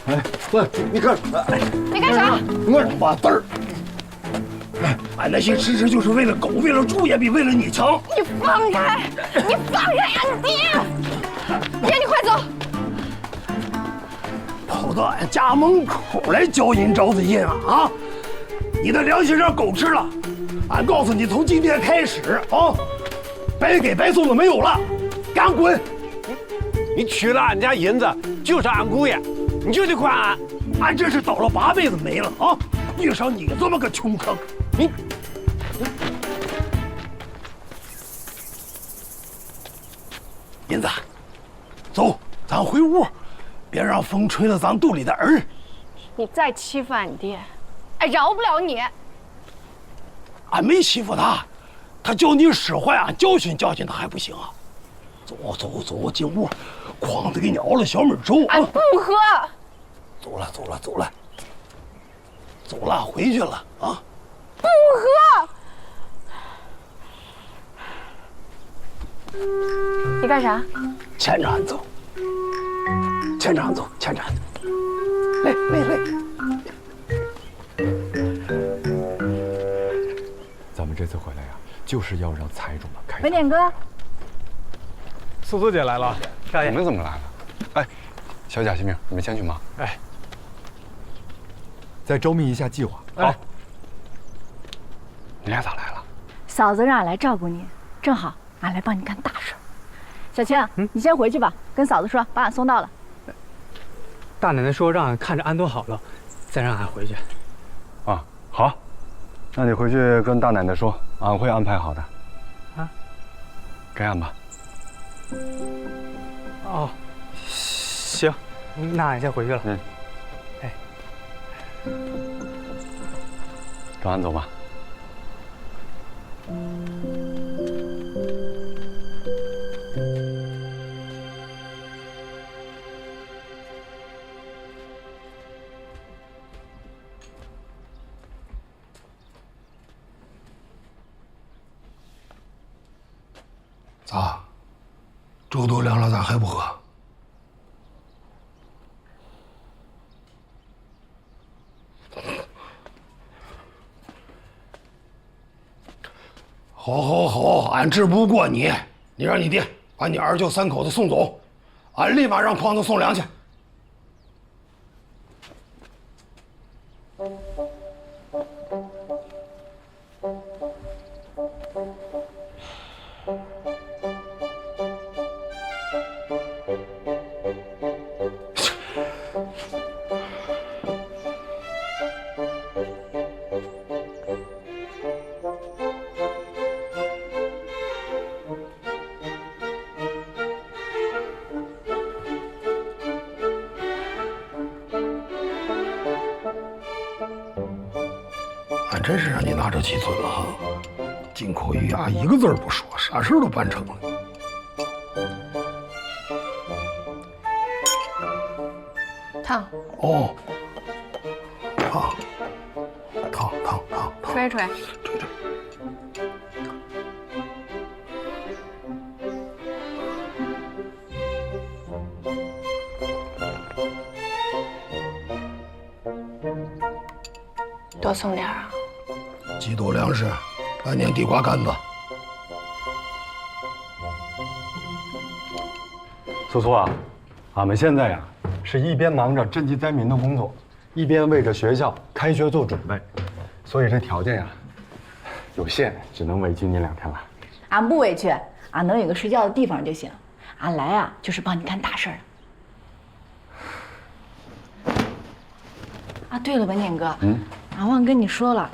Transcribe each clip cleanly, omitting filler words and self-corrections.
哎，喂，你干啥？你干啥？我妈蛋儿！俺那些吃吃就是为了狗，为了猪也比为了你强。你放开！你放开呀，爹！爹，你快走！跑到俺家门口来叫人找子印啊！你的良心让狗吃了！俺告诉你，从今天开始啊，白给白送的没有了，赶滚！你取了俺家银子，就是俺姑爷，你就得还俺。俺这是倒了8辈子霉了啊！遇上你这么个穷坑，你银子，走，咱回屋，别让风吹了咱肚里的儿。你再欺负俺爹，俺饶不了你。俺没欺负他，他叫你使坏，俺教训教训他还不行啊？走走走，进屋，筐子给你熬了小米粥啊！俺不喝。走了走了走了，走了回去了啊！不喝。你干啥？牵着俺走，牵着俺走，牵着俺走。来来来，咱们这次回来呀，就是要让财主们开。文典哥，素素姐来了，少爷。你们怎么来了？哎，小贾、新明，你们先去忙。哎，再周密一下计划。好。你俩咋来了？嫂子让俺来照顾你，正好俺来帮你干大事。小青，你先回去吧，跟嫂子说把俺送到了。大奶奶说让俺看着安顿好了，再让俺回去。啊，好，那你回去跟大奶奶说，俺会安排好的。啊，该按吧。哦，行，那俺先回去了。嗯。哎，跟俺走吧。咋？粥都凉了，咋还不喝？好，好，好，俺治不过你，你让你爹把你二舅3口子送走，俺立马让筐子送粮去。俺真是让你拿着七寸了哈，金口玉牙一个字儿不说，啥事儿都办成了。烫。哦，烫，烫，烫，烫，烫。吹吹。吹吹。多送点啊！几斗粮食，半年地瓜干子。苏苏啊，俺们现在呀是一边忙着赈济灾民的工作，一边为着学校开学做准备，所以这条件呀有限，只能委屈你2天了。俺不委屈，俺能有个睡觉的地方就行。俺来啊，就是帮你干大事儿。啊，对了，文典哥，俺忘跟你说了，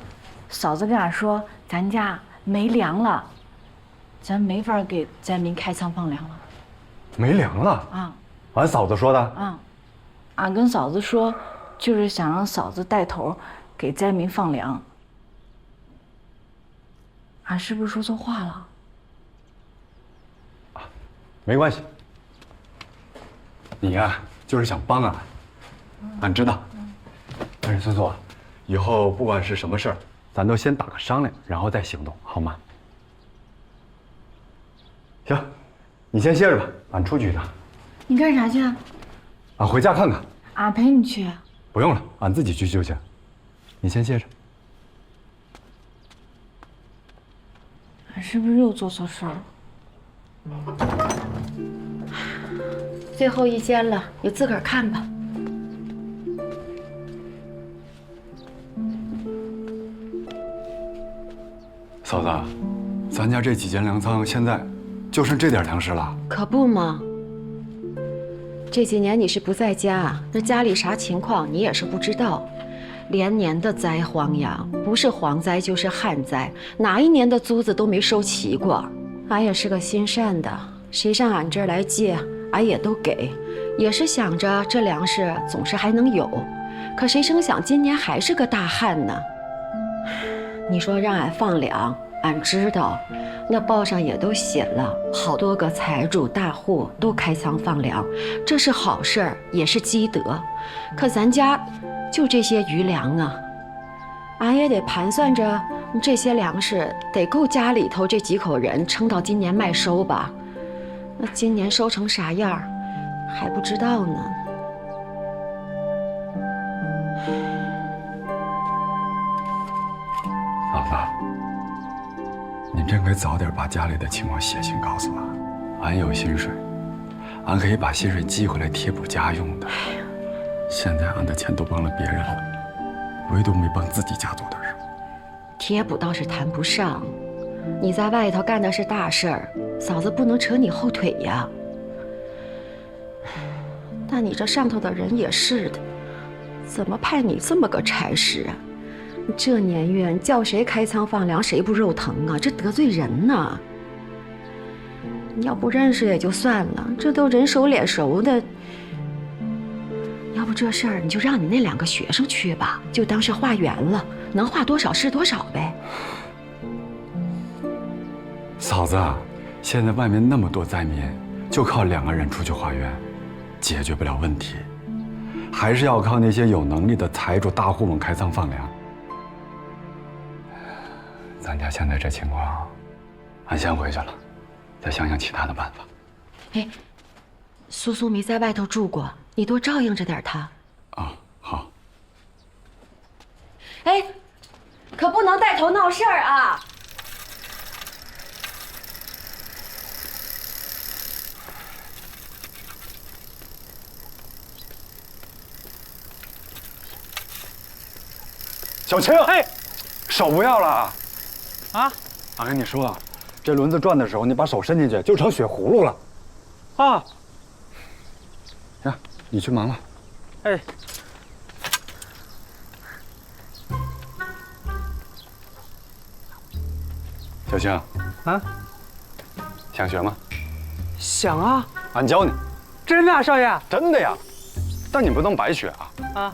嫂子跟俺说咱家没粮了，咱没法给灾民开仓放粮了。没粮了啊？俺嫂子说的。啊。俺跟嫂子说，就是想让嫂子带头给灾民放粮。俺是不是说错话了？没关系，你呀就是想帮俺，俺知道。但是孙素，以后不管是什么事儿，咱都先打个商量，然后再行动，好吗？行，你先歇着吧，俺出去一趟。你干啥去啊？俺回家看看。俺陪你去。不用了，俺自己去就行。你先歇着。俺是不是又做错事儿了？最后一间了，你自个儿看吧。嫂子，咱家这几间粮仓现在就剩这点粮食了。可不嘛。这几年你是不在家，那家里啥情况你也是不知道。连年的灾荒呀，不是蝗灾就是旱灾，哪一年的租子都没收齐过。俺也是个心善的，谁上俺这儿来借，俺也都给，也是想着这粮食总是还能有。可谁成想今年还是个大旱呢？你说让俺放粮，俺知道，那报上也都写了，好多个财主大户都开仓放粮，这是好事儿，也是积德。可咱家就这些余粮啊，俺也得盘算着这些粮食得够家里头这几口人撑到今年麦收吧。那今年收成啥样还不知道呢。嫂子，你真该早点把家里的情况写信告诉我。俺有薪水，俺可以把薪水寄回来贴补家用的。现在俺的钱都帮了别人了，唯独没帮自己家做点什么。贴补倒是谈不上，你在外头干的是大事儿，嫂子不能扯你后腿呀。但你这上头的人也是的，怎么派你这么个差事啊？这年月叫谁开仓放粮，谁不肉疼啊？这得罪人呐！你要不认识也就算了，这都人熟脸熟的。要不这事儿你就让你那2个学生去吧，就当是化缘了，能化多少是多少呗。嫂子，现在外面那么多灾民，就靠2个人出去化缘，解决不了问题，还是要靠那些有能力的财主大户们开仓放粮。咱家现在这情况，俺先回去了，再想想其他的办法。哎，苏苏没在外头住过，你多照应着点她。啊，好。哎，可不能带头闹事儿啊！小青，哎，手不要了。啊！俺跟你说，这轮子转的时候，你把手伸进去就成血葫芦了。啊！行，你去忙了。哎，小青，啊，想学吗？想啊！俺教你。真的啊，少爷？真的呀，但你不能白学啊。啊，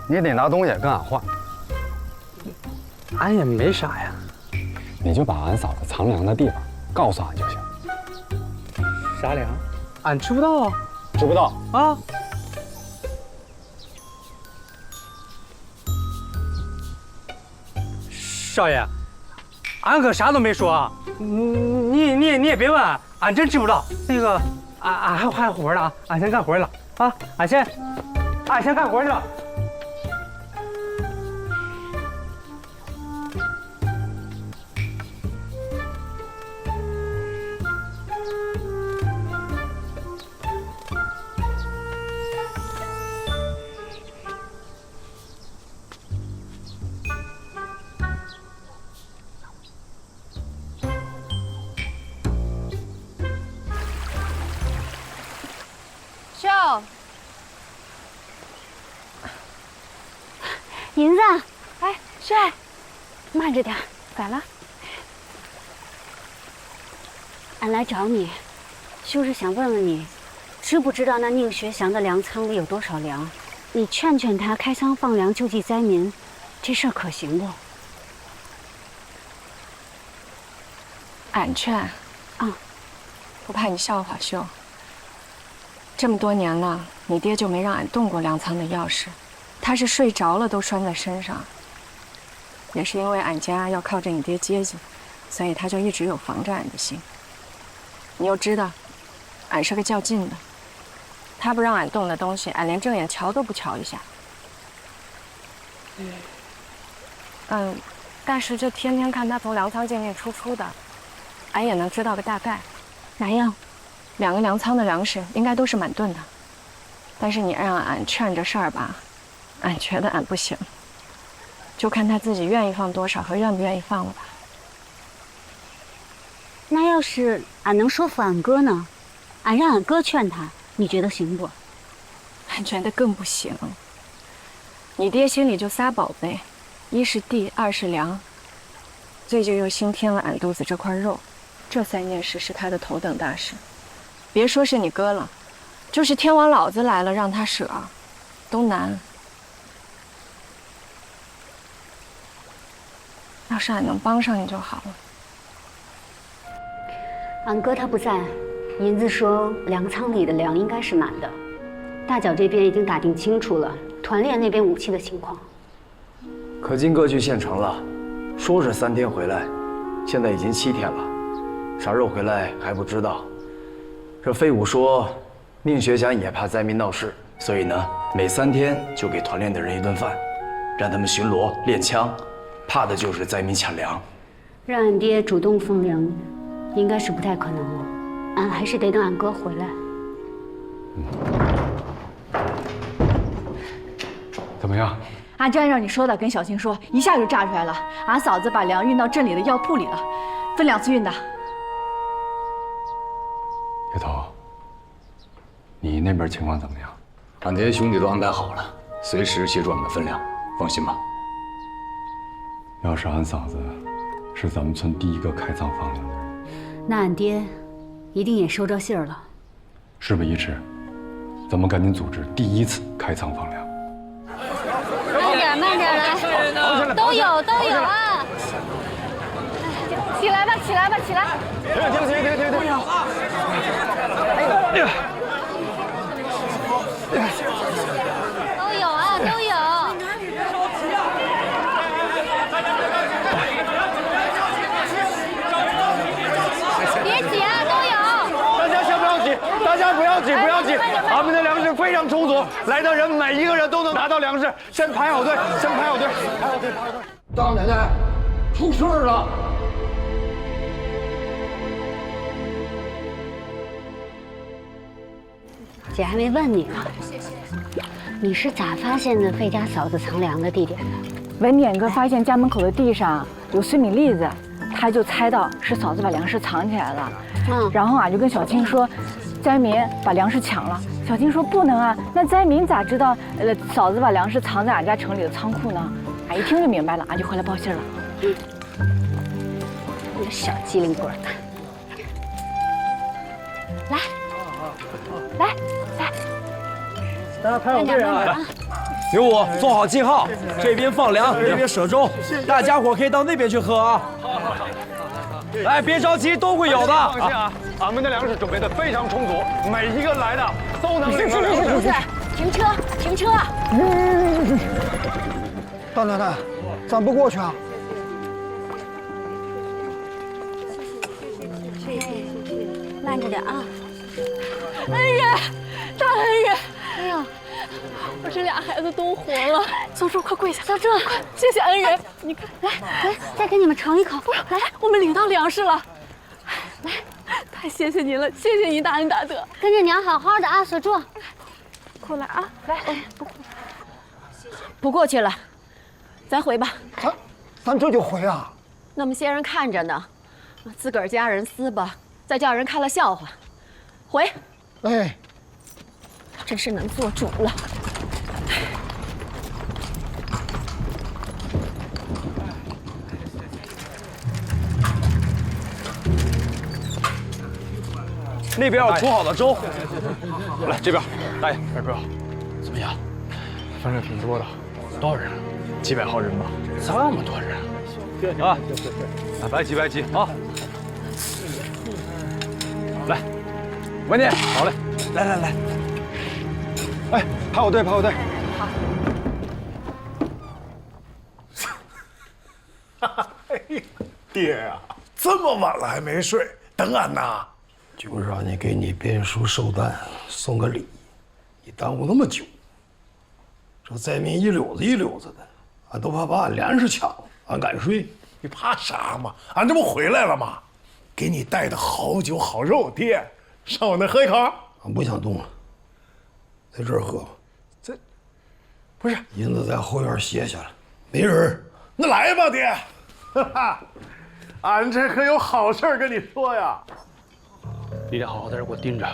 你得拿东西跟俺换。俺也没啥呀。你就把俺嫂子藏粮的地方告诉俺就行。啥粮？俺知不到啊。知不道啊？少爷，俺可啥都没说啊！你也别问，俺真知不道。那个，俺还活呢啊！俺先干活去了啊！俺先干活去了。银子，哎，秀，慢着点，咋了？俺来找你，就是想问问你，知不知道那宁学祥的粮仓里有多少粮？你劝劝他开仓放粮救济灾民，这事儿可行不？俺劝，不怕你笑话秀。这么多年了，你爹就没让俺动过粮仓的钥匙，他是睡着了都拴在身上。也是因为俺家要靠着你爹接济，所以他就一直有防着俺的心。你又知道，俺是个较劲的，他不让俺动的东西，俺连正眼瞧都不瞧一下。但是这天天看他从粮仓进进出出的，俺也能知道个大概。哪样2个粮仓的粮食应该都是满吨的，但是你让俺劝这事儿吧，俺觉得俺不行。就看他自己愿意放多少和愿不愿意放了吧。那要是俺能说服俺哥呢？俺让俺哥劝他，你觉得行不？俺觉得更不行。你爹心里就仨宝贝，一是地，二是粮，最近又新添了俺肚子这块肉，这3件事是他的头等大事。别说是你哥了，就是天王老子来了让他舍，都难。要是俺能帮上你就好了。俺哥他不在，银子说粮仓里的粮应该是满的。大脚这边已经打听清楚了团练那边武器的情况。可金哥去县城了，说是3天回来，现在已经7天了，啥时候回来还不知道。这废武说，宁学祥也怕灾民闹事，所以呢，每3天就给团练的人一顿饭，让他们巡逻练枪。怕的就是灾民抢粮，让俺爹主动放粮，应该是不太可能了。俺还是得等俺哥回来。怎么样？俺就按照你说的跟小青说，一下就炸出来了。俺嫂子把粮运到镇里的药铺里了，分2次运的。叶头，你那边情况怎么样？俺爹兄弟都安排好了，随时协助俺们分粮，放心吧。要是俺嫂子是咱们村第1个开仓放粮的人，那俺爹一定也收着信儿了。事不宜迟，咱们赶紧组织第1次开仓放粮。慢点来，都有啊！起来吧，起来！停！都有。别挤啊，都有。大家先不要挤，大家不要挤，俺们的粮食非常充足，来的人每一个人都能拿到粮食。先排好队。大奶奶，出事儿了！姐还没问你呢，你是咋发现的费家嫂子藏粮的地点的？文典哥发现家门口的地上有碎米粒子，他就猜到是嫂子把粮食藏起来了。然后俺就跟小青说，灾民把粮食抢了。小青说不能啊，那灾民咋知道嫂子把粮食藏在俺家城里的仓库呢？俺一听就明白了，俺就回来报信了。你个小机灵鬼子！来，大家排好队啊！刘武，做好记号，这边放粮，那边舍粥，大家伙可以到那边去喝啊。来，别着急，都会有的。放心啊，俺们的粮食准备的非常充足，每一个来的都能领到粮食。停车！大奶奶，咱不过去啊？慢着点啊！恩人，大恩人！哎呦，我这俩孩子都活了。小柱，快跪下！小柱，快，谢谢恩人！你看，来，再给你们盛一口。来，我们领到粮食了。来，太谢谢您了，谢谢您大恩大德。跟着娘好好的啊，小柱。过来啊，来，不过去了，咱回吧。咱这就回啊？那么些人看着呢，自个儿家人撕吧，再叫人看了笑话。回。哎，真是能做主了。那边有煮好的粥。来这边，大爷。哎，哥，怎么样？反正挺多的，多少人？几百号人吧。这么多人啊！白起，白起啊！来，文弟，好嘞，来来来，哎，排好队，排好队。爹呀，这么晚了还没睡，等俺呐。就让你给你编书寿诞送个礼，你耽误那么久。这灾民一溜子一溜子的，俺都怕把俺粮食抢了，俺敢睡？你怕啥嘛？俺这不回来了吗？给你带的好酒好肉，爹，上我那喝一口。俺不想动了，在这儿喝吧。这不是银子在后院歇下了，没人。那来吧，爹。哈哈，俺这可有好事跟你说呀。你得好好在这给我盯着，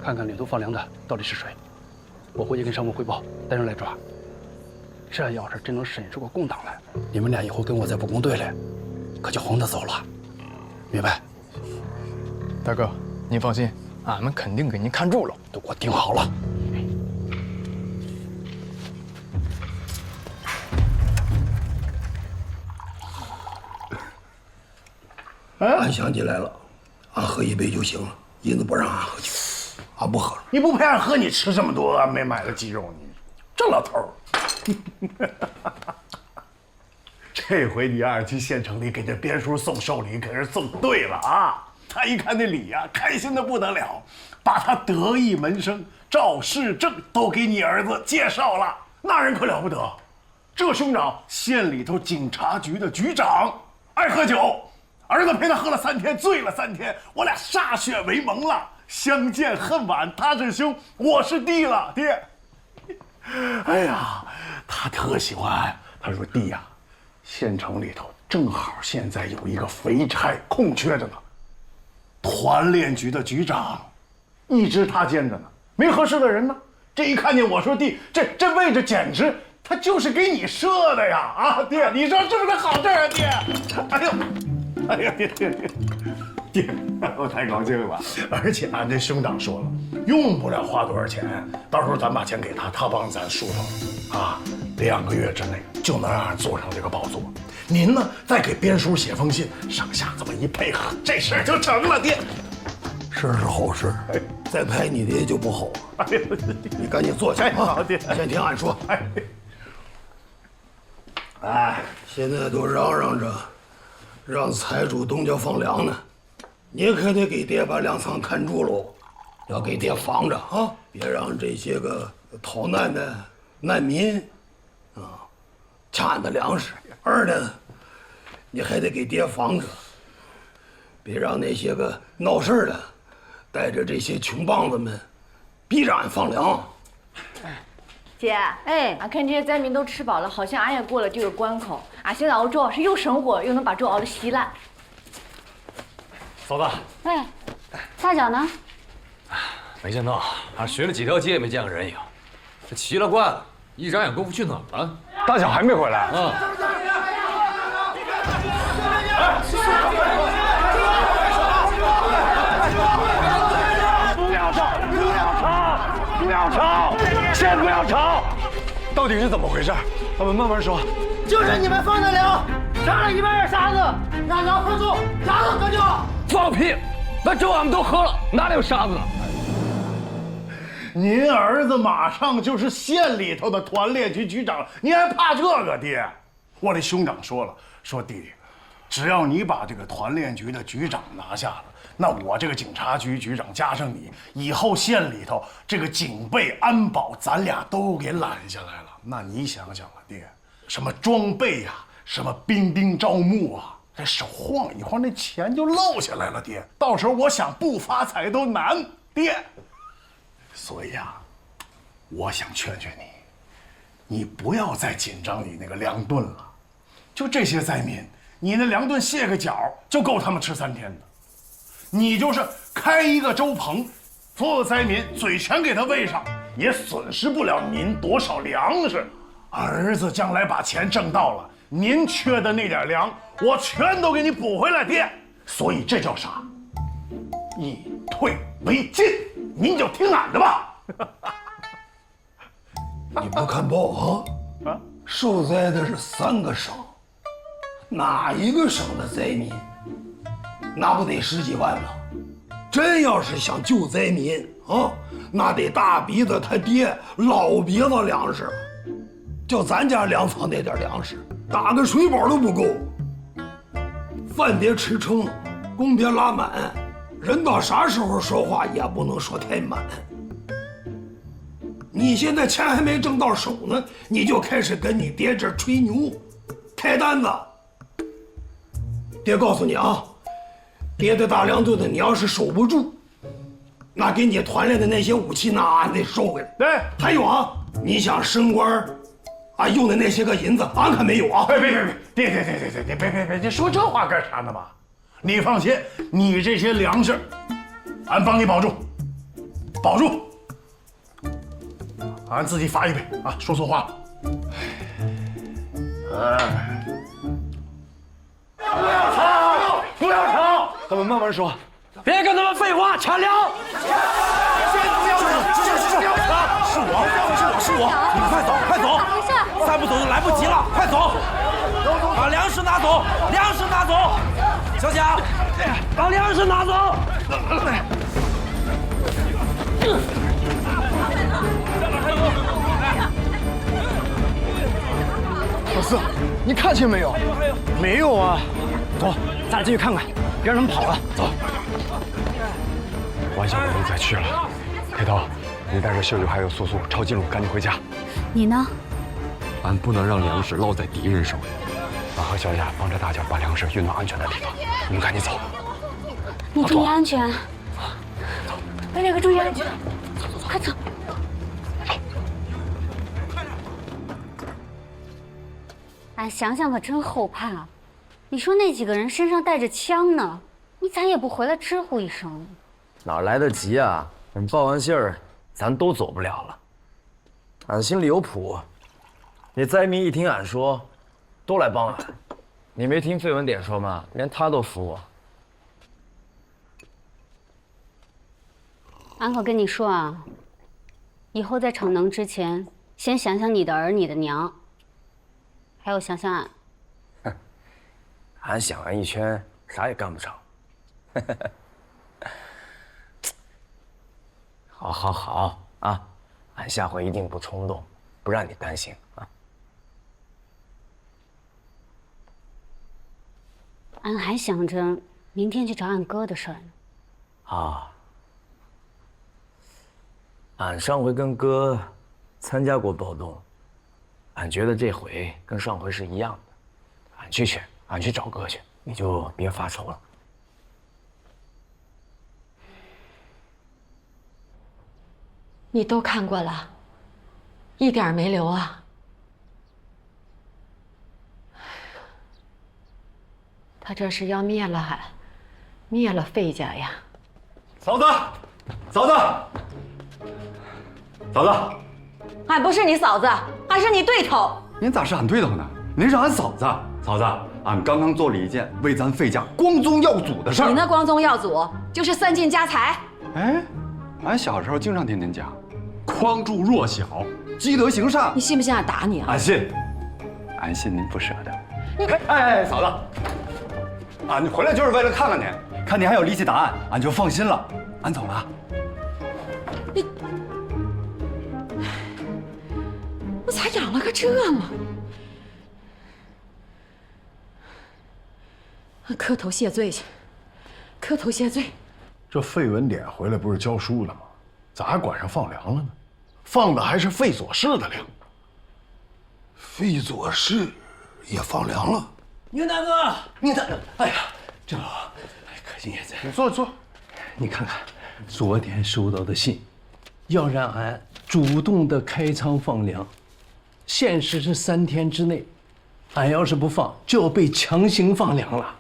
看看领头放粮的到底是谁。我回去跟上峰汇报，带人来抓。这要是真能审出个共党来，你们俩以后跟我在部工队里，可就横着走了，明白？大哥，您放心，俺们肯定给您看住了，都给我盯好了。俺想起来了，俺喝一杯就行了，银子不让俺喝酒，俺不喝了。你不陪俺喝，你吃这么多，俺没买了鸡肉，你这老头儿。这回你二去县城里给这边叔送寿礼，可是送对了啊！他一看那礼呀，开心的不得了，把他得意门生赵世正都给你儿子介绍了，那人可了不得。这兄长县里头警察局的局长，爱喝酒，儿子陪他喝了3天，醉了3天，我俩歃血为盟了，相见恨晚，他是兄，我是弟了，爹。哎呀，他特喜欢。他说：“弟呀，县城里头正好现在有一个肥差空缺着呢，团练局的局长，一直他兼着呢，没合适的人呢。这一看见我说弟，这位置简直他就是给你设的呀！啊，爹，你说是不是好事啊，爹？哎呀，爹，我太高兴了。而且俺这兄长说了，用不了花多少钱，到时候咱把钱给他，他帮咱梳头，啊，2个月之内就能让俺坐上这个宝座。您呢，再给边叔写封信，上下这么一配合，这事儿就成了，爹。事是好事，再拍你爹就不好了。你赶紧坐下啊，爹，先听俺说。哎，现在都嚷嚷着让财主东家放粮呢。你可得给爹把粮仓看住喽，要给爹防着啊！别让这些个逃难的难民啊抢俺的粮食。二呢，你还得给爹防着，别让那些个闹事的带着这些穷棒子们逼着俺放粮。姐，哎，俺看这些灾民都吃饱了，好像俺也过了这个关口。俺现在熬粥是又省火，又能把粥熬得稀烂。嫂子，哎，大脚呢？没见到，俺学了几条街也没见个人影，这奇了怪了，一眨眼功夫去哪儿了？大脚还没回来。不要吵！不要吵！先不要吵！到底是怎么回事？咱们慢慢说。就是你们放的粮，杀了1万人沙子，让粮喝住，沙子喝酒。放屁！那粥俺们都喝了，哪里有沙子呢？您儿子马上就是县里头的团练局局长，您还怕这个爹？我的兄长说了，说弟弟，只要你把这个团练局的局长拿下了，那我这个警察局局长加上你，以后县里头这个警备安保，咱俩都给揽下来了。那你想想啊，爹，什么装备呀，什么兵丁招募啊，这手晃一晃，那钱就漏下来了，爹。到时候我想不发财都难，爹。所以啊，我想劝劝你，你不要再紧张你那个粮盾了。就这些灾民，你那粮盾卸个脚就够他们吃3天的。你就是开一个粥棚，所有灾民嘴全给他喂上，也损失不了您多少粮食。儿子将来把钱挣到了，您缺的那点粮，我全都给你补回来，爹。所以这叫啥？以退为进，您就听俺的吧。你不看报啊？受灾的是3个省，哪一个省的灾民，那不得10几万吗？真要是想救灾民啊，那得大鼻子他爹老鼻子粮食，就咱家粮仓那点粮食，打个水饱都不够。饭别吃撑，弓别拉满，人到啥时候说话也不能说太满。你现在钱还没挣到手呢，你就开始跟你爹这吹牛，开单子。爹告诉你啊，爹的大梁队的你要是守不住，那给你团练的那些武器那俺得收回来。对，还有啊，你想升官啊用的那些个银子，俺可没有啊。别，你说这话干啥呢嘛？你放心，你这些粮食，俺帮你保住，保住。俺自己罚一杯啊！说错话了。不要吵，咱们慢慢说，别跟他们废话，抢粮！是我，你们快走，再不走就来不及了，快走！把粮食拿走，小贾，把粮食拿走。老四，你看见没有？没有啊。走，咱俩进去看看，别让他们跑了。走。晚上不能再去了。黑头，你带着秀秀还有素素、抄近路，赶紧回家。你呢？俺不能让粮食落在敌人手里。俺和小雅帮着大家把粮食运到安全的地方。你们赶紧走。你注意安全。白烈哥，注意安全。快走。俺想想可真后怕。你说那几个人身上带着枪呢，你咋也不回来招呼一声？哪来得及啊！人报完信儿，咱都走不了了。俺心里有谱，那灾民一听俺说，都来帮俺。你没听费文典说吗？连他都服我。俺可跟你说啊，以后在逞能之前，先想想你的儿、你的娘，还有想想俺。俺想完一圈，啥也干不成。好啊，俺下回一定不冲动，不让你担心啊。俺还想着明天去找俺哥的事儿呢。啊，俺上回跟哥参加过暴动，俺觉得这回跟上回是一样的。俺去找哥去，你就别发愁了。你都看过了，一点没留啊。他这是要灭了费家呀！嫂子，俺不是你嫂子，俺是你对头。您咋是俺对头呢？您是俺嫂子。嫂子，俺刚刚做了一件为咱费家光宗耀祖的事儿。你那光宗耀祖就是散尽家财。哎，俺小时候经常听您讲，匡助弱小，积德行善。你信不信俺打你啊？俺信您不舍得。你哎，嫂子，俺回来就是为了看看您，看您还有力气打俺，俺就放心了。俺走了。我咋养了个这嘛？磕头谢罪去，磕头谢罪。这费文典回来不是教书了吗？咋还管上放粮了呢？放的还是费左氏的粮。费左氏也放粮了。宁大哥，哎呀，正好，可心也在。你坐。你看看，昨天收到的信，要让俺主动的开仓放粮，限时是3天之内，俺要是不放，就要被强行放粮了。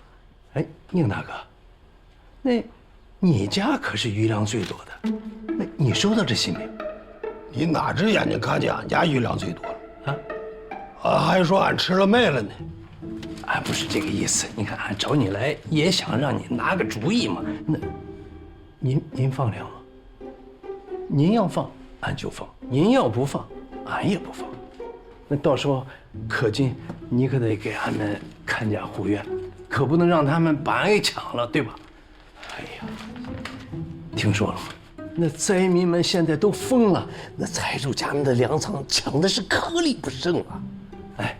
哎，宁大哥，那你家可是余粮最多的，那你收到这信没？你哪只眼睛看见俺家余粮最多了？啊，还说俺吃了麦了呢。俺不是这个意思，你看俺找你来也想让你拿个主意嘛。您放粮吗？您要放，俺就放；您要不放，俺也不放。那到时候，可劲，你可得给俺们看家护院，可不能让他们把俺给抢了，对吧？哎呀，听说了吗？那灾民们现在都疯了，那财主家们的粮仓抢的是颗粒不剩啊！哎，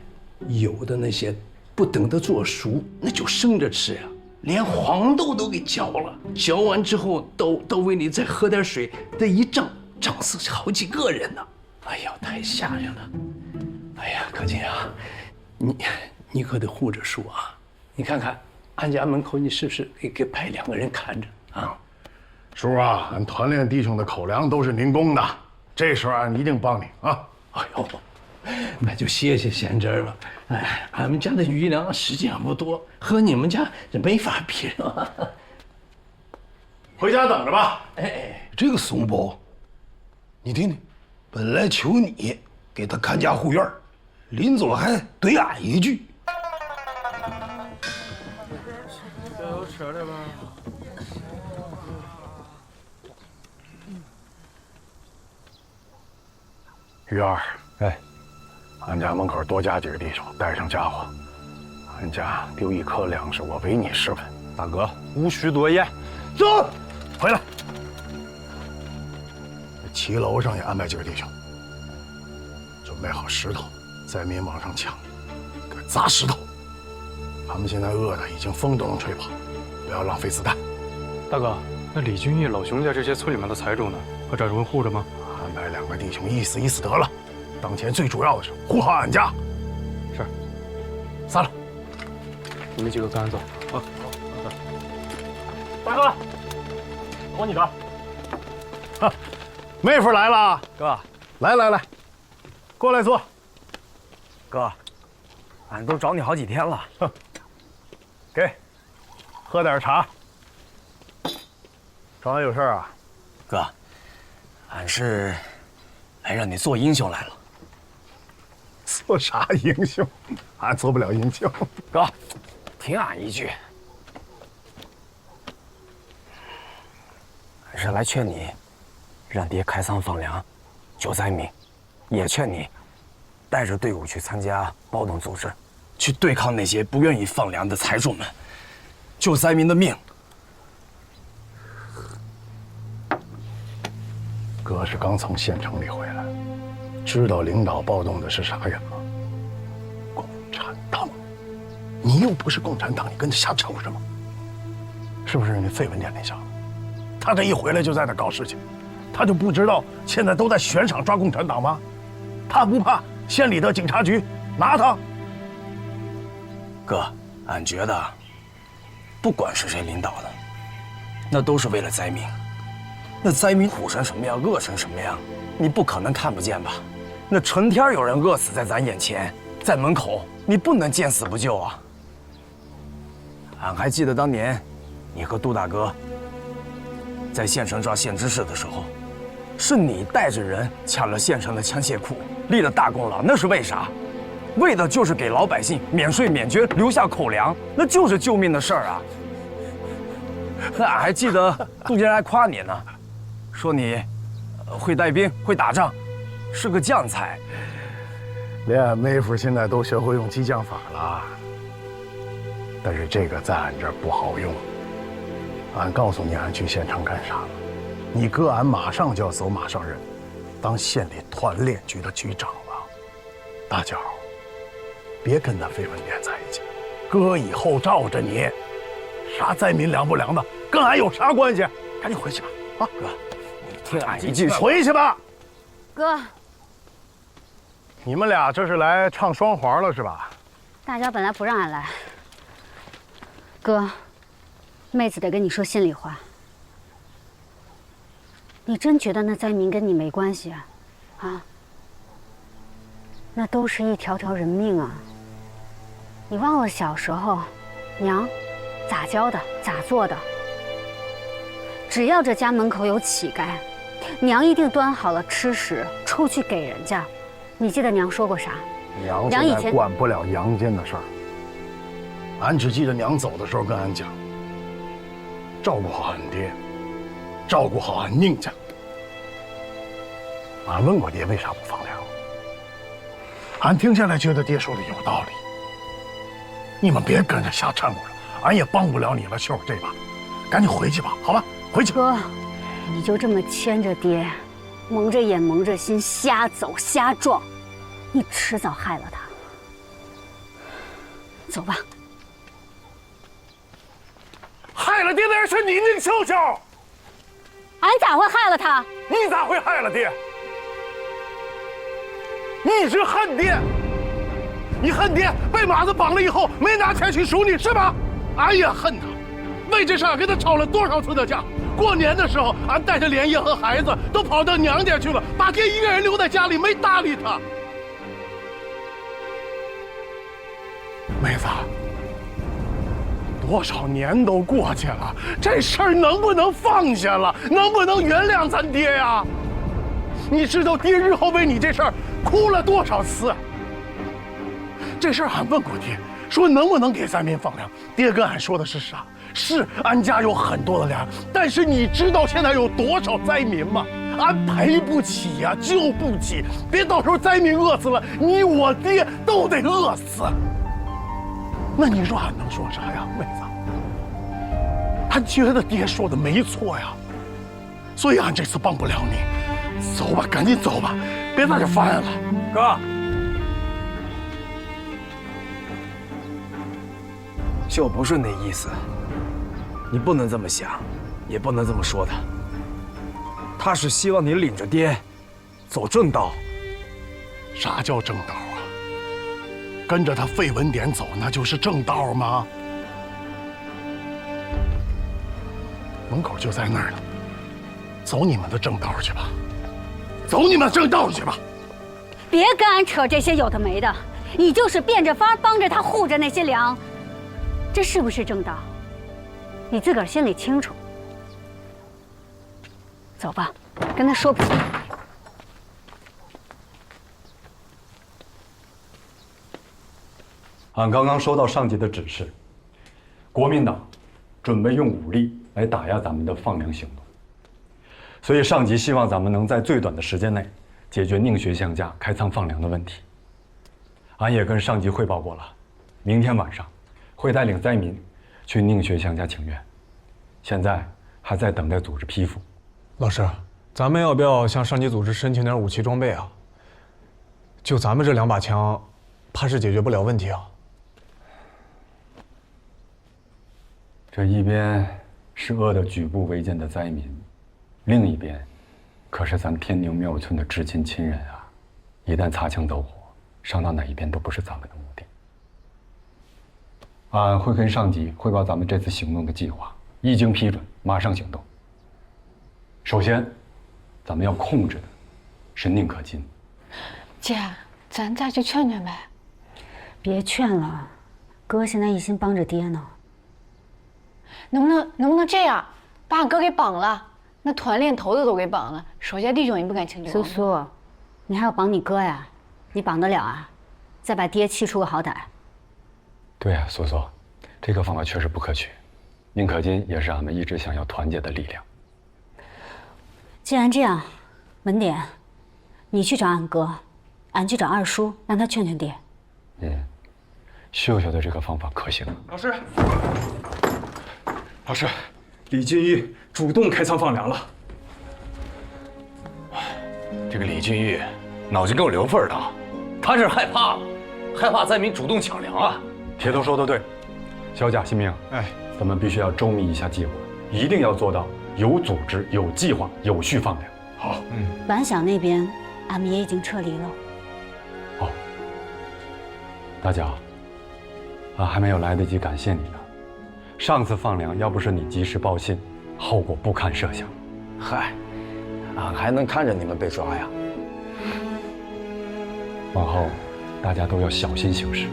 有的那些不等它做熟，那就生着吃呀，连黄豆都给嚼了，嚼完之后到胃里再喝点水，这一胀死好几个人呢！哎呀，太吓人了！哎呀，可劲啊，你可得护着树啊！你看看俺家门口，你是不是给派2个人看着啊？叔啊，俺团练弟兄的口粮都是您供的，这时候俺一定帮你啊！哎呦，那就谢谢贤侄了。哎，俺们家的余粮实际上不多，和你们家这没法比啊。回家等着吧。哎，这个松宝，你听听，本来求你给他看家护院，临走还怼俺一句。加油吃的吧。玉儿，哎，俺家门口多加几个弟兄，带上家伙。俺家丢1颗粮食，我唯你是问。大哥，无需多言。走，回来。骑楼上也安排几个弟兄，准备好石头，灾民往上抢，给砸石头。他们现在饿的已经风都能吹跑，不要浪费子弹。大哥，那李俊义、老熊家这些村里面的财主呢？和这人护着吗？安排2个弟兄意思意思得了。当前最主要的是护好俺家。是。散了。你们几个跟俺走。啊。大哥，我你的。哈，妹夫来了。哥，来，过来坐。哥，俺都找你好几天了。哼，给，喝点茶。找俺有事啊？哥，俺是来让你做英雄来了。做啥英雄？俺做不了英雄。哥，听俺一句，俺是来劝你，让爹开仓放粮，救灾民，也劝你带着队伍去参加暴动组织，去对抗那些不愿意放粮的财主们，救灾民的命。哥是刚从县城里回来，知道领导暴动的是啥人吗？共产党。你又不是共产党，你跟他瞎扯什么？是不是那费文典那小子？他这一回来就在那搞事情，他就不知道现在都在悬赏抓共产党吗？他不怕县里的警察局拿他？哥，俺觉得，不管是谁领导的，那都是为了灾民。那灾民苦成什么样，饿成什么样，你不可能看不见吧？那成天有人饿死在咱眼前，在门口，你不能见死不救啊！俺还记得当年，你和杜大哥在县城抓县知事的时候，是你带着人抢了县城的枪械库，立了大功劳。那是为啥？为的就是给老百姓免税免捐，留下口粮，那就是救命的事儿啊！那俺还记得杜家人还夸你呢。说你会带兵，会打仗，是个将才。连俺妹夫现在都学会用激将法了，但是这个在俺这儿不好用。俺告诉你，俺去县城干啥了？你哥俺马上就要走马上任，当县里团练局的局长了。大脚，别跟那费文典在一起，哥以后罩着你，啥灾民粮不粮的，跟俺有啥关系？赶紧回去吧，啊，哥。听俺一句，回去吧。哥，你们俩这是来唱双簧了是吧？大家本来不让俺来。哥，妹子得跟你说心里话。你真觉得那灾民跟你没关系啊？啊？那都是一条条人命啊！你忘了小时候，娘咋教的，咋做的？只要这家门口有乞丐，娘一定端好了吃食出去给人家。你记得娘说过啥？娘以前管不了阳间的事儿。俺只记得娘走的时候跟俺讲，照顾好俺爹，照顾好俺宁家。俺问过爹为啥不放粮，俺听下来觉得爹说的有道理。你们别跟着瞎掺和了，俺也帮不了你了，秀这把，赶紧回去吧，好吧？回去。哥，你就这么牵着爹，蒙着眼蒙着心瞎走瞎撞，你迟早害了他。走吧。害了爹的人是你，宁秀秀。俺咋会害了他？你咋会害了爹？你是恨爹，你恨爹被马子绑了以后没拿钱去赎你是吧？俺也恨他，为这事儿跟他吵了多少次的架。过年的时候，俺带着莲叶和孩子都跑到娘家去了，把爹一个人留在家里，没搭理他。妹子，多少年都过去了，这事儿能不能放下了？能不能原谅咱爹呀？你知道爹日后为你这事儿哭了多少次？这事儿俺问过爹，说能不能给灾民放粮。爹跟俺说的是啥？是俺家有很多的粮，但是你知道现在有多少灾民吗？俺赔不起呀，救不起。别到时候灾民饿死了，你我爹都得饿死。那你说俺能说啥呀，妹子？俺觉得爹说的没错呀，所以俺这次帮不了你。走吧，赶紧走吧，别在这烦了。哥，秀不是那意思，你不能这么想，也不能这么说他。他是希望你领着爹走正道。啥叫正道啊？跟着他废文典走，那就是正道吗？门口就在那儿了，走你们的正道去吧，走你们正道去吧。别跟俺扯这些有的没的，你就是变着法帮着他护着那些粮，这是不是正道？你自个儿心里清楚。走吧，跟他说不清。俺刚刚收到上级的指示，国民党准备用武力来打压咱们的放粮行动，所以上级希望咱们能在最短的时间内解决宁学乡家开仓放粮的问题。俺也跟上级汇报过了，明天晚上会带领灾民去宁学乡家请愿，现在还在等待组织批复。老师，咱们要不要向上级组织申请点武器装备啊？就咱们这2把枪，怕是解决不了问题啊。这一边是饿得举步维艰的灾民，另一边可是咱天宁庙村的至亲亲人啊！一旦擦枪走火，伤到哪一边都不是咱们的目的。俺会跟上级汇报咱们这次行动的计划，一经批准，马上行动。首先，咱们要控制的是宁可金。姐，咱再去劝劝呗。别劝了，哥现在一心帮着爹呢。能不能这样，把俺哥给绑了？那团练头子都给绑了，手下弟兄也不敢轻举。苏苏，你还要绑你哥呀？你绑得了啊？再把爹气出个好歹。对呀，苏苏，这个方法确实不可取。宁可金也是俺们一直想要团结的力量。既然这样，文典，你去找俺哥，俺去找二叔，让他劝劝爹。秀秀的这个方法可行。老师，李俊玉主动开仓放粮了。这个李俊玉脑筋够留份的，他是害怕灾民主动抢粮啊。铁头说的对，小贾、新明，咱们必须要周密一下计划，一定要做到有组织、有计划、有序放粮。好，晚晓那边，俺们也已经撤离了。好，大脚，俺还没有来得及感谢你呢。上次放粮要不是你及时报信，后果不堪设想。嗨，俺还能看着你们被抓呀？往后大家都要小心行事。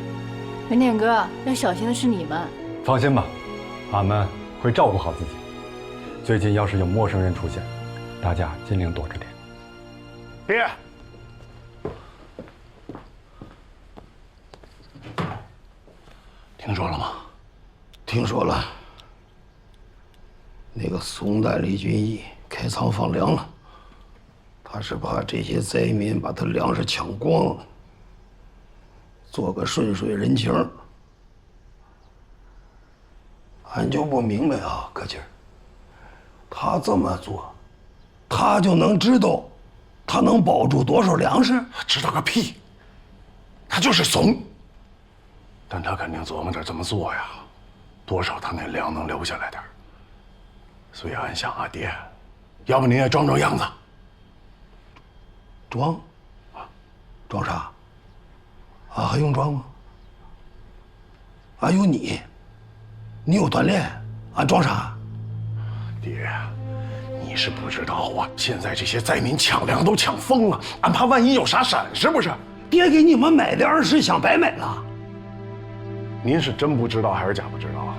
文典哥，要小心的是你们。放心吧，俺们会照顾好自己。最近要是有陌生人出现，大家尽量躲着点。爹，听说了吗？听说了，那个怂蛋李俊义开仓放粮了，他是怕这些灾民把他粮食抢光了，做个顺水人情。俺就不明白啊，可劲儿，他这么做，他就能知道，他能保住多少粮食？知道个屁！他就是怂。但他肯定琢磨着这么做呀，多少他那粮能留下来点儿。所以俺想啊，爹，要不你也装装样子。装？装啥？啊，还用装吗？俺有你，你有锻炼，俺装啥？爹，你是不知道啊，现在这些灾民抢粮都抢疯了，俺怕万一有啥闪失，不是？爹给你们买粮食想白买了？您是真不知道还是假不知道啊？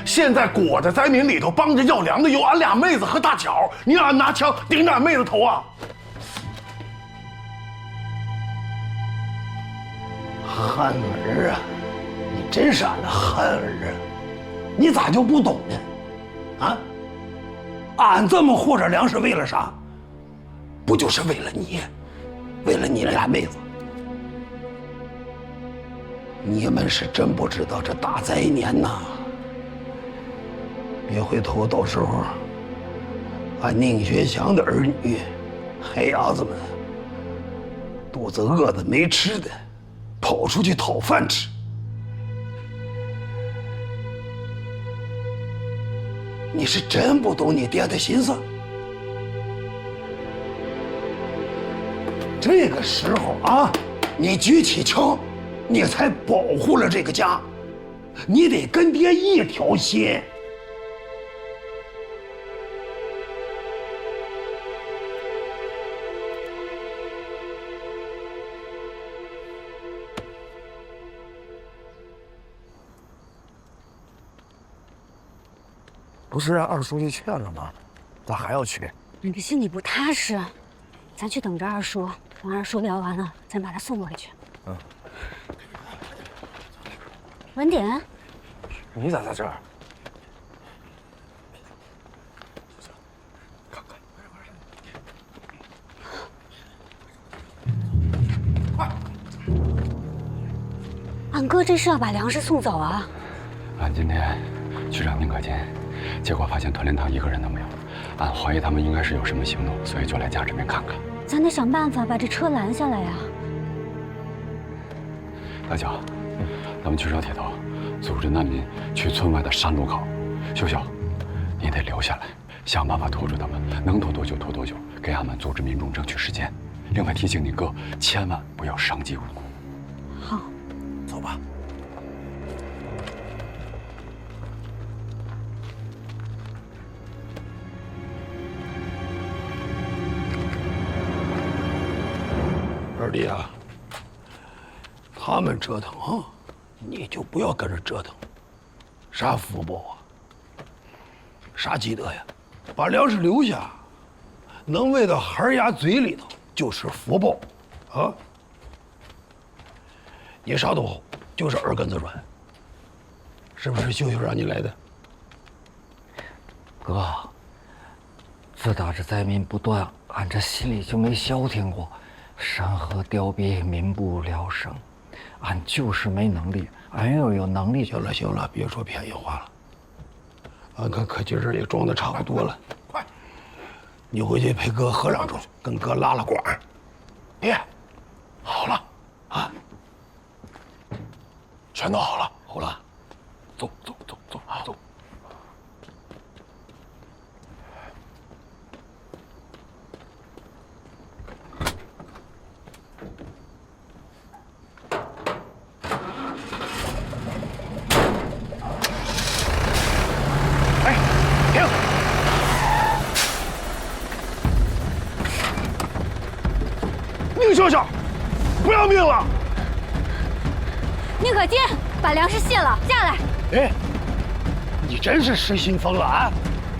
现在裹着灾民里头帮着要粮的有俺俩妹子和大巧，你让俺拿枪顶着俺妹子头啊？憨儿啊，你真是俺的憨儿啊！你咋就不懂呢？啊？俺这么护着粮食为了啥？不就是为了你，为了你俩妹子？你们是真不知道这大灾年呐！别回头，到时候俺宁学祥的儿女、孩伢子们肚子饿的没吃的，跑出去讨饭吃。你是真不懂你爹的心思。这个时候啊，你举起枪，你才保护了这个家。你得跟爹一条心。不是让二叔去劝了吗？咋还要去？你的心里不踏实，咱去等着二叔，等二叔聊完了，咱把他送回去。嗯。文典，你咋在这儿？俺哥这是要把粮食送走啊！俺今天去找宁可金，结果发现团练堂一个人都没有，俺怀疑他们应该是有什么行动，所以就来家这边看看。咱得想办法把这车拦下来呀！大脚，咱们去找铁头，组织难民去村外的山路口。秀秀，你得留下来，想办法拖住他们，能拖多久拖多久，给俺们组织民众争取时间。另外提醒你哥，千万不要伤及无辜。好，走吧。二弟啊，他们折腾啊，你就不要跟着折腾。啥福报啊？啥积德呀？把粮食留下，能喂到孩伢嘴里头就是福报，啊！你啥都好，就是耳根子软。是不是秀秀让你来的？哥，自打这灾民不断，俺这心里就没消停过。山河凋敝，民不聊生，俺就是没能力。俺要有能力，行了行了，别说便宜话了。俺看可劲儿也装的差不多了，快，你回去陪哥喝两盅，跟哥拉拉管儿。爹，好了，啊，全都好了，好了，走走走走走。秀秀，不要命了！宁可金，把粮食卸了，下来！哎，你真是失心疯了啊！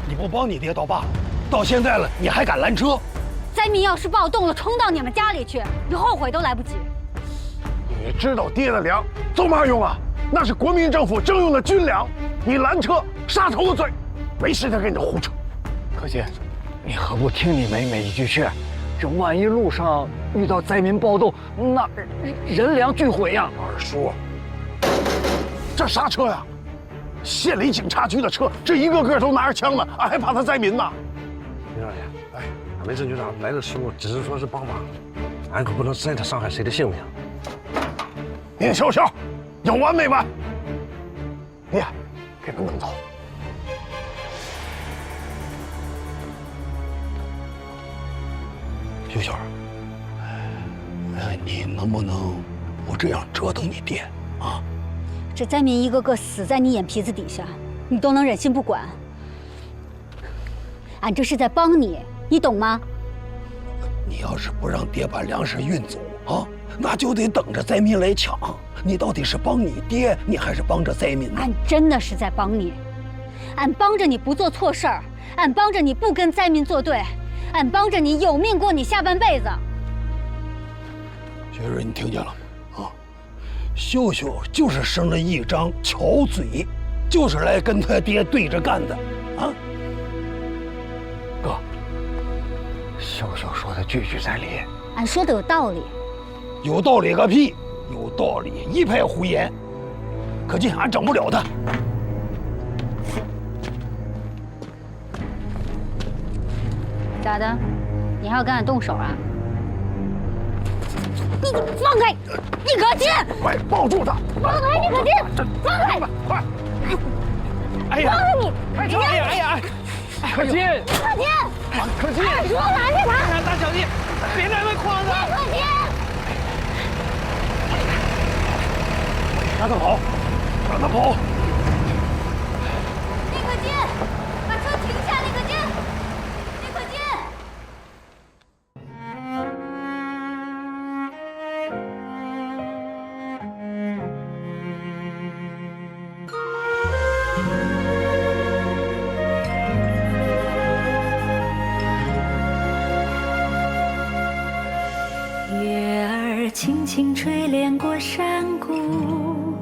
你不帮你爹倒罢了，到现在了你还敢拦车？灾民要是暴动了，冲到你们家里去，你后悔都来不及。你知道爹的粮走嘛用啊？那是国民政府征用的军粮，你拦车杀头的罪，没时间跟你胡扯。可金，你何不听你妹妹一句劝？这万一路上遇到灾民暴动，那人粮俱毁呀！二叔，这啥车呀？县里警察局的车，这一个个都拿着枪呢，俺还怕他灾民呢。林少爷，哎，俺们郑局长来的时候只是说是帮忙，俺可不能真的伤害谁的性命。聂潇潇，有完没完？你给他弄走。秀秀，你能不能不这样折腾你爹啊？这灾民一个个死在你眼皮子底下，你都能忍心不管？俺这是在帮你，你懂吗？你要是不让爹把粮食运走啊，那就得等着灾民来抢。你到底是帮你爹，你还是帮着灾民呢？俺真的是在帮你，俺帮着你不做错事儿，俺帮着你不跟灾民作对，俺帮着你有命过你下半辈子。雪瑞，你听见了吗？啊，秀秀就是生了一张巧嘴，就是来跟他爹对着干的啊。哥，秀秀说的句句在理。俺说的有道理。有道理个屁！有道理，一派胡言。可劲，俺整不了他。咋的？你还要跟俺动手啊？你放开！你可劲！快抱住他！放开！你可劲！放开！快！哎呀！放开你！哎呀！哎呀！可劲！可劲！可劲！俺说拦着他！大小姐，别在那哐子！可劲！让他跑，让他跑！聂可劲，把车停下！聂可劲，聂可劲！月儿轻轻吹帘过山谷，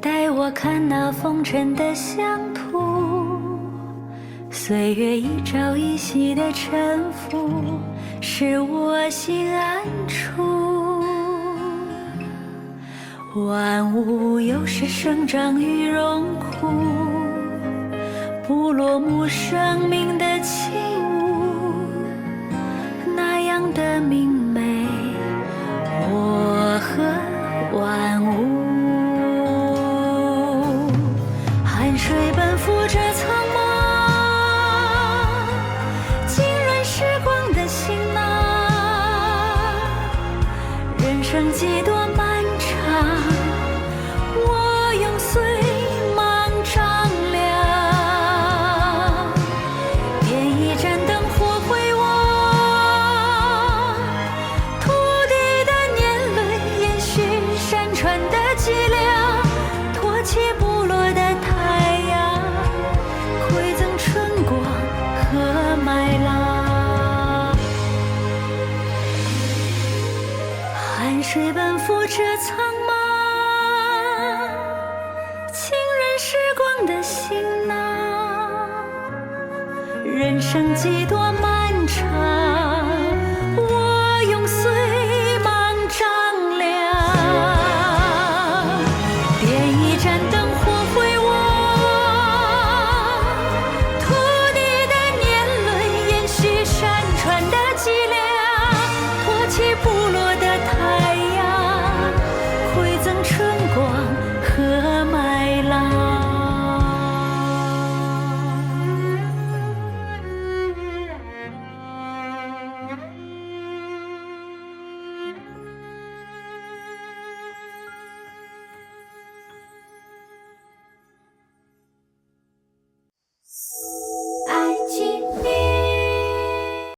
带我看那风尘的乡土。岁月一朝一夕的沉浮，使我心安处。万物有时生长于荣枯，不落幕生命的起舞，那样的明媚，我和万物。汗水奔赴这苍茫，浸润时光的行囊。人生几多漫长，我用随芒丈量。点一盏灯火回望，土地的年轮延续山川的脊梁，托起部落的太阳，馈赠春光和麦浪。汗水奔赴这苍茫，浸润时光的行囊。人生几多漫长，